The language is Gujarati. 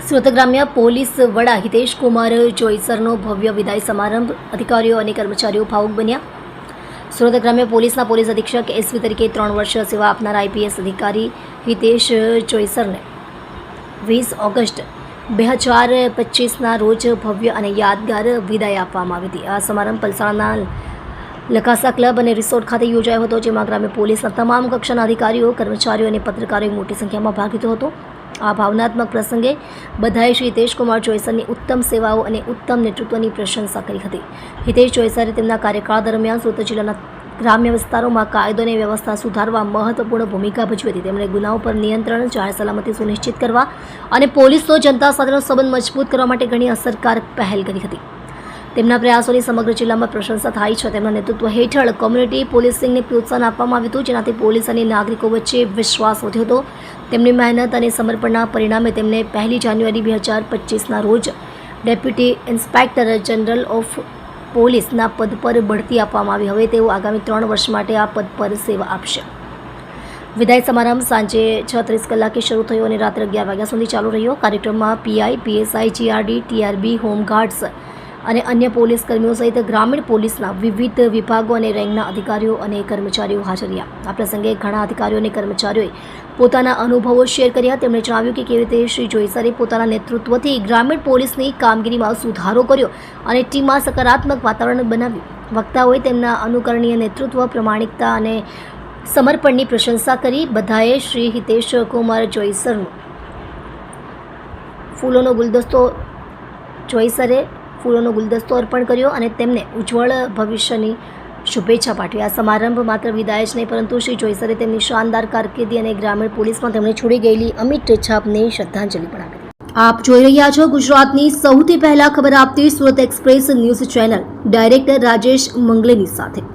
સુરત ગ્રામ્ય પોલીસ વડા હિતેશ કુમાર જોઈસરનો ભવ્ય વિદાય સમારંભ, અધિકારીઓ અને કર્મચારીઓ ભાવુક બન્યા. સુરત ગ્રામ્ય પોલીસના પોલીસ અધિક્ષક એસવી તરીકે 3 વર્ષ સેવા આપનાર આઈપીએસ અધિકારી હિતેશ જોઈસરને 20 ઓગસ્ટ 2025ના રોજ ભવ્ય અને યાદગાર વિદાય આપવામાં આવી હતી. આ સમારંભ પલસાણાના લકાસા ક્લબ અને રિસોર્ટ ખાતે યોજાયો હતો, જેમાં ગ્રામ્ય પોલીસના તમામ કક્ષાના અધિકારીઓ, કર્મચારીઓ અને પત્રકારોએ મોટી સંખ્યામાં ભાગ લીધો હતો. આ ભાવનાત્મક પ્રસંગે બધાએ શ્રી હિતેશ કુમાર જોઈસરની ઉત્તમ સેવાઓ અને ઉત્તમ નેતૃત્વની પ્રશંસા કરી હતી. હિતેશ જોઈસરે તેમના કાર્યકાળ દરમિયાન સુરત જિલ્લાના ગ્રામ્ય વિસ્તારોમાં કાયદો અને વ્યવસ્થા સુધારવા મહત્વપૂર્ણ ભૂમિકા ભજવી હતી. તેમણે ગુનાઓ પર નિયંત્રણ, જાહેર સલામતી સુનિશ્ચિત કરવા અને પોલીસનો જનતા સાથેનો સંબંધ મજબૂત કરવા માટે ઘણી અસરકારક પહેલ કરી હતી. તેમના પ્રયાસોની સમગ્ર જિલ્લામાં પ્રશંસા થાય છે. તેમના નેતૃત્વ હેઠળ કોમ્યુનિટી પોલીસિંગને પ્રોત્સાહન આપવામાં આવ્યું હતું, જેનાથી પોલીસ અને નાગરિકો વચ્ચે વિશ્વાસ વધ્યો હતો. તેમની મહેનત અને સમર્પણના પરિણામે તેમને 1 જાન્યુઆરી 2025ના રોજ ડેપ્યુટી ઇન્સ્પેક્ટર જનરલ ઓફ પોલીસના પદ પર બઢતી આપવામાં આવી. હવે તેઓ આગામી 3 વર્ષ માટે આ પદ પર સેવા આપશે. વિદાય સમારંભ સાંજે 6:30 કલાકે શરૂ થયો અને રાત્રે 11 વાગ્યા સુધી ચાલુ રહ્યો. કાર્યક્રમમાં PI, PSI, GRD, TRB, home guards અને અન્ય પોલીસ કર્મીઓ સહિત ગ્રામીણ પોલીસના વિવિધ વિભાગો અને રેન્કના અધિકારીઓ અને કર્મચારીઓ હાજર રહ્યા. આ પ્રસંગે ઘણા અધિકારીઓ અને કર્મચારીઓએ પોતાના અનુભવો શેર કર્યા. તેમણે જણાવ્યું કે કેવી રીતે શ્રી જોઈસરે પોતાના નેતૃત્વથી ગ્રામીણ પોલીસની કામગીરીમાં સુધારો કર્યો અને ટીમમાં સકારાત્મક વાતાવરણ બનાવ્યું. વક્તાઓએ તેમના અનુકરણીય નેતૃત્વ, પ્રમાણિકતા અને સમર્પણની પ્રશંસા કરી. બધાએ શ્રી હિતેશ કુમાર જોઈસરનો ફૂલોનો ગુલદસ્તો અર્પણ કર્યો અને તેમને ઉજ્જવળ ભવિષ્યની શુભેચ્છા પાઠવી. આ સમારંભ માત્ર વિદાય જ નહીં, પરંતુ શ્રી જોઈસરે તેમની શાનદાર કારકિર્દી અને ગ્રામીણ પોલીસમાં તેમણે છોડી ગયેલી અમિટ છાપને શ્રદ્ધાંજલિ પણ આપી. આપ જોઈ રહ્યા છો ગુજરાતની સૌથી પહેલા ખબર આપતી Surat express news channel, director Rajesh મંગલેની સાથે.